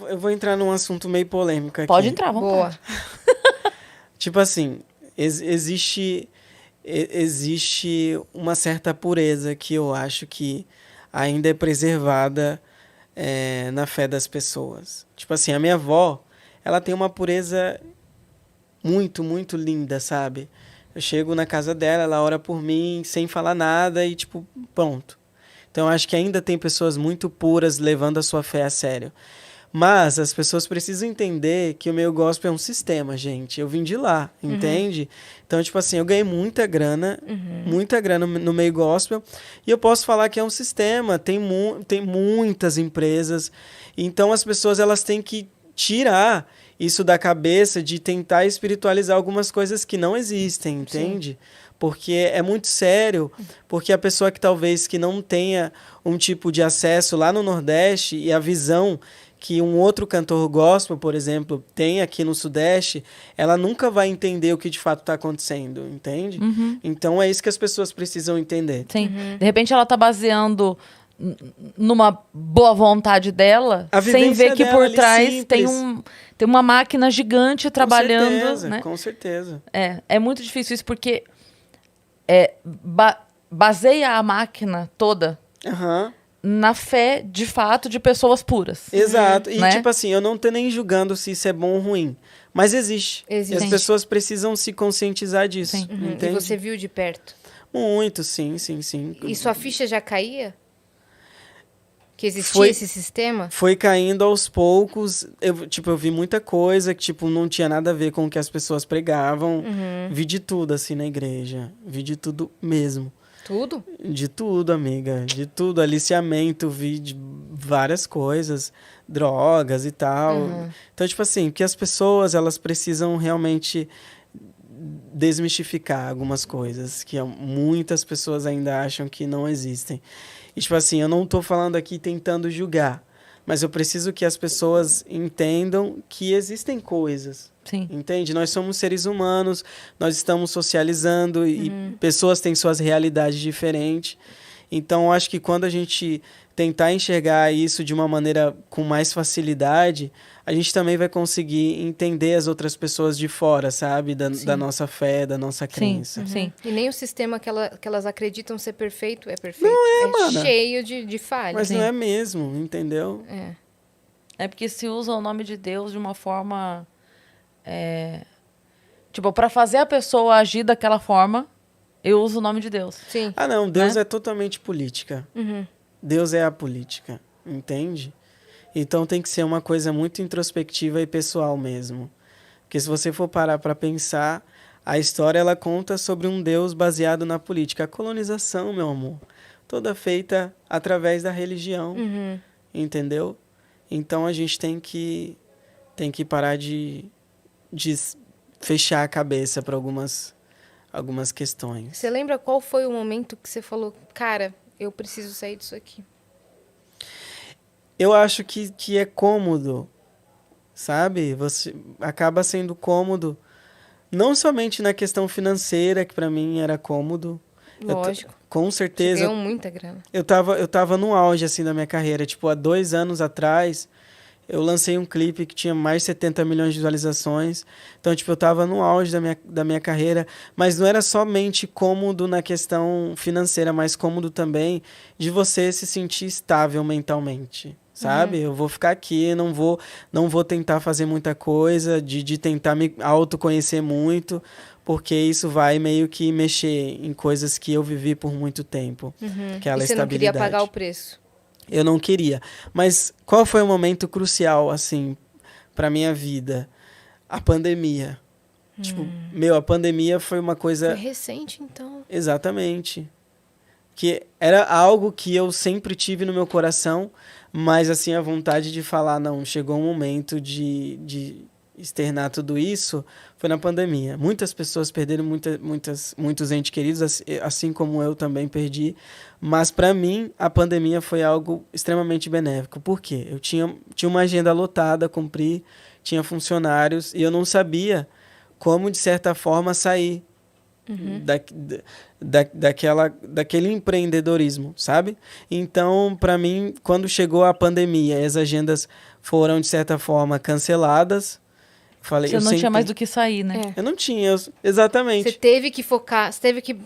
eu vou entrar num assunto meio polêmico aqui. Pode entrar, vamos Boa. Tipo assim, existe uma certa pureza que eu acho que ainda é preservada na fé das pessoas. Tipo assim, a minha avó, ela tem uma pureza muito, muito linda, sabe? Eu chego na casa dela, ela ora por mim, sem falar nada e tipo, pronto. Então, eu acho que ainda tem pessoas muito puras levando a sua fé a sério. Mas as pessoas precisam entender que o meio gospel é um sistema, gente. Eu vim de lá, entende? Então, tipo assim, eu ganhei muita grana no meio gospel. E eu posso falar que é um sistema. Tem muitas empresas. Então, as pessoas elas têm que tirar isso da cabeça de tentar espiritualizar algumas coisas que não existem, entende? Sim. Porque é muito sério, porque a pessoa que talvez que não tenha um tipo de acesso lá no Nordeste e a visão que um outro cantor gospel, por exemplo, tem aqui no Sudeste, ela nunca vai entender o que de fato está acontecendo, entende? Então é isso que as pessoas precisam entender. Sim. De repente ela está baseando numa boa vontade dela, sem ver que por trás tem uma máquina gigante trabalhando. Com certeza, né? Com certeza. É muito difícil isso, porque baseia a máquina toda na fé, de fato, de pessoas puras. Exato. E, né? tipo assim, eu não tô nem julgando se isso é bom ou ruim. Mas existe. E as pessoas precisam se conscientizar disso. Entende? E você viu de perto? Muito, sim. E sua ficha já caía? Que existia esse sistema? Foi caindo aos poucos. Eu vi muita coisa que, não tinha nada a ver com o que as pessoas pregavam. Vi de tudo, assim, na igreja. Vi de tudo mesmo. Tudo? De tudo, amiga. De tudo. Aliciamento, vi de várias coisas. Drogas e tal. Então, tipo assim, que as pessoas, elas precisam realmente desmistificar algumas coisas que muitas pessoas ainda acham que não existem. E, tipo assim, eu não tô falando aqui tentando julgar, mas eu preciso que as pessoas entendam que existem coisas. Sim. Entende? Nós somos seres humanos, nós estamos socializando e pessoas têm suas realidades diferentes. Então, eu acho que quando a gente tentar enxergar isso de uma maneira com mais facilidade, a gente também vai conseguir entender as outras pessoas de fora, sabe? Da nossa fé, da nossa crença. Sim. E nem o sistema que elas acreditam ser perfeito é perfeito. Não mano. Cheio de falhas. Mas não é mesmo, entendeu? É porque se usa o nome de Deus de uma forma... Tipo, para fazer a pessoa agir daquela forma, eu uso o nome de Deus. Sim. Ah, não. Deus é totalmente política. Deus é a política, entende? Então tem que ser uma coisa muito introspectiva e pessoal mesmo. Porque se você for parar para pensar, a história ela conta sobre um Deus baseado na política. A colonização, meu amor, toda feita através da religião, entendeu? Então a gente tem que parar de fechar a cabeça para algumas questões. Você lembra qual foi o momento que você falou, cara, eu preciso sair disso aqui? Eu acho que é cômodo, sabe? Você acaba sendo cômodo, não somente na questão financeira, que para mim era cômodo. Lógico. Com certeza. Você ganhou muita grana. Eu tava no auge, assim, da minha carreira. Tipo, há 2 anos atrás, eu lancei um clipe que tinha mais de 70 milhões de visualizações. Então, tipo, eu tava no auge da minha carreira. Mas não era somente cômodo na questão financeira, mas cômodo também de você se sentir estável mentalmente, sabe? Eu vou ficar aqui, não vou tentar fazer muita coisa, de tentar me autoconhecer muito, porque isso vai meio que mexer em coisas que eu vivi por muito tempo. Aquela e você não queria pagar o preço? Eu não queria. Mas qual foi o momento crucial, assim, pra minha vida? A pandemia. Tipo, a pandemia foi uma coisa... Foi recente, então. Exatamente. Que era algo que eu sempre tive no meu coração, mas, assim, a vontade de falar, não, chegou um momento de externar tudo isso, foi na pandemia. Muitas pessoas perderam muitos entes queridos, assim como eu também perdi. Mas, para mim, a pandemia foi algo extremamente benéfico. Por quê? Eu tinha uma agenda lotada a cumprir, tinha funcionários, e eu não sabia como, de certa forma, sair daquele empreendedorismo, sabe? Então, para mim, quando chegou a pandemia, as agendas foram, de certa forma, canceladas. Falei, você não tinha mais do que sair, né? Eu não tinha, exatamente. Você teve que focar, você teve que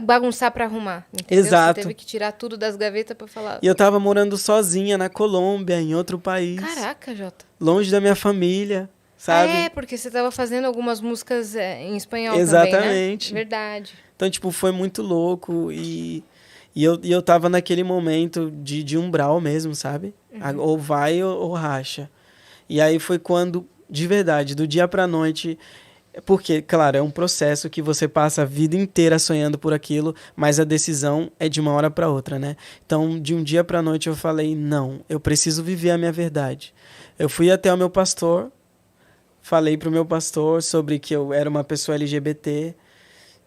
bagunçar para arrumar, entendeu? Exato. Você teve que tirar tudo das gavetas para falar. E eu tava morando sozinha na Colômbia, em outro país. Caraca, Jota. Longe da minha família, sabe? Porque você tava fazendo algumas músicas em espanhol Exatamente. também, né? Verdade. Então, tipo, foi muito louco e eu tava naquele momento de umbral mesmo, sabe? Ou vai ou racha. E aí foi quando, de verdade, do dia pra noite... Porque, claro, é um processo que você passa a vida inteira sonhando por aquilo, mas a decisão é de uma hora para outra, né? Então, de um dia para noite eu falei, não, eu preciso viver a minha verdade. Eu fui até o meu pastor, falei pro meu pastor sobre que eu era uma pessoa LGBT.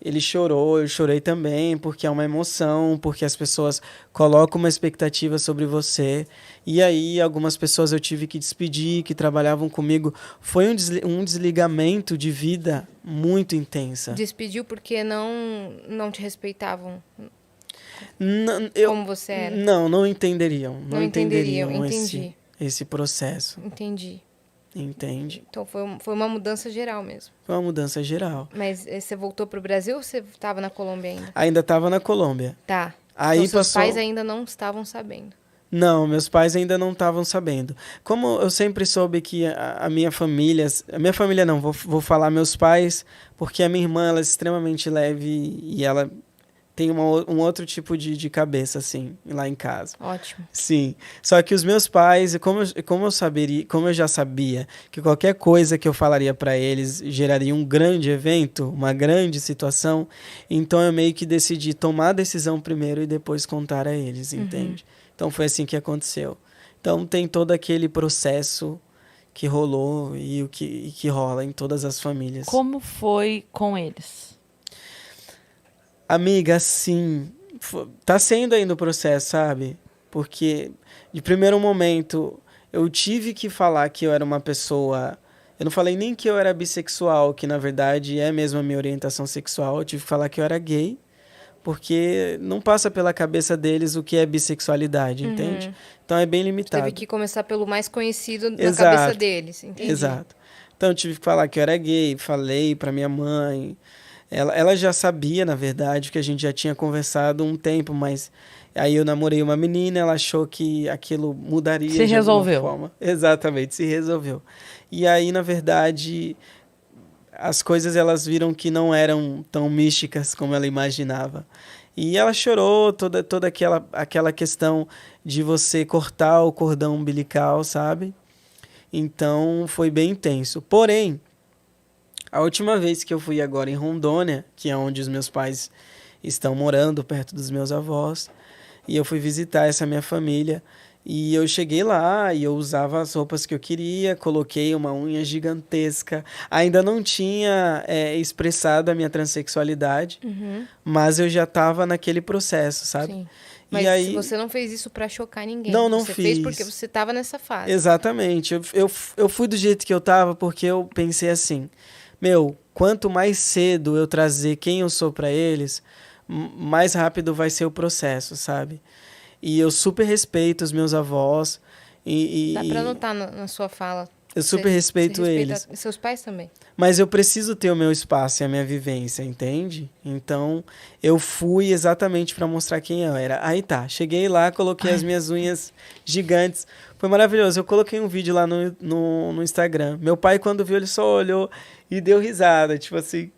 Ele chorou, eu chorei também, porque é uma emoção, porque as pessoas colocam uma expectativa sobre você. E aí, algumas pessoas eu tive que despedir, que trabalhavam comigo. Foi um desligamento de vida muito intensa. Despediu porque não te respeitavam como você era? Não entenderiam. Não entenderiam, entendi. Esse processo. Entendi. Entende? Então foi uma mudança geral mesmo. Foi uma mudança geral. Mas você voltou pro Brasil ou você estava na Colômbia ainda? Ainda estava na Colômbia. Tá. Aí então seus pais ainda não estavam sabendo. Não, meus pais ainda não estavam sabendo. Como eu sempre soube que a minha família... A minha família não, vou falar meus pais, porque a minha irmã ela é extremamente leve e ela tem um outro tipo de cabeça, assim, lá em casa. Ótimo. Sim. Só que os meus pais, como eu já sabia que qualquer coisa que eu falaria para eles geraria um grande evento, uma grande situação, então eu meio que decidi tomar a decisão primeiro e depois contar a eles, entende? Então foi assim que aconteceu. Então tem todo aquele processo que rolou e que rola em todas as famílias. Como foi com eles? Amiga, sim, tá sendo ainda o processo, sabe? Porque, de primeiro momento, eu tive que falar que eu era uma pessoa... Eu não falei nem que eu era bissexual, que na verdade é mesmo a minha orientação sexual. Eu tive que falar que eu era gay, porque não passa pela cabeça deles o que é bissexualidade, entende? Então é bem limitado. Teve que começar pelo mais conhecido na Exato. cabeça deles, entendi. Exato. Então eu tive que falar que eu era gay, falei pra minha mãe... Ela já sabia, na verdade, que a gente já tinha conversado um tempo, mas aí eu namorei uma menina, ela achou que aquilo mudaria se de resolveu. alguma forma. Exatamente, se resolveu. E aí, na verdade, as coisas elas viram que não eram tão místicas como ela imaginava. E ela chorou toda aquela questão de você cortar o cordão umbilical, sabe? Então, foi bem intenso. Porém, a última vez que eu fui agora em Rondônia, que é onde os meus pais estão morando, perto dos meus avós, e eu fui visitar essa minha família, e eu cheguei lá e eu usava as roupas que eu queria, coloquei uma unha gigantesca, ainda não tinha expressado a minha transexualidade, mas eu já estava naquele processo, sabe? Sim. Mas e aí, você não fez isso pra chocar ninguém. Não você fiz. Fez porque você tava nessa fase. Exatamente. Eu fui do jeito que eu tava porque eu pensei assim... quanto mais cedo eu trazer quem eu sou para eles, mais rápido vai ser o processo, sabe? E eu super respeito os meus avós. Dá para notar na sua fala. Eu super respeito eles. E seus pais também. Mas eu preciso ter o meu espaço e a minha vivência, entende? Então, eu fui exatamente para mostrar quem eu era. Aí tá, cheguei lá, coloquei as minhas unhas gigantes. Foi maravilhoso. Eu coloquei um vídeo lá no Instagram. Meu pai, quando viu, ele só olhou e deu risada. Tipo assim,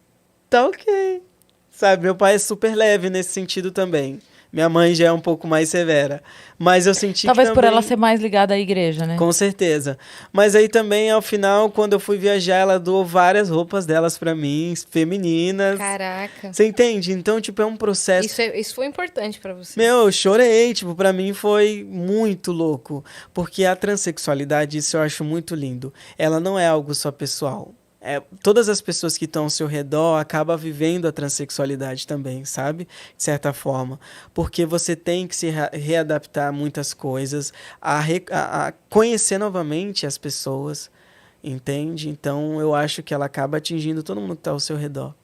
tá ok. Sabe, meu pai é super leve nesse sentido também. Minha mãe já é um pouco mais severa. Mas eu senti Talvez que por também... ela ser mais ligada à igreja, né? Com certeza. Mas aí também, ao final, quando eu fui viajar, ela doou várias roupas delas pra mim, femininas. Caraca. Você entende? Então, tipo, é um processo... Isso foi importante pra você. Eu chorei. Tipo, pra mim foi muito louco. Porque a transexualidade, isso eu acho muito lindo. Ela não é algo só pessoal. Todas as pessoas que estão ao seu redor acabam vivendo a transexualidade também, sabe? De certa forma. Porque você tem que se readaptar a muitas coisas, a conhecer novamente as pessoas, entende? Então, eu acho que ela acaba atingindo todo mundo que está ao seu redor.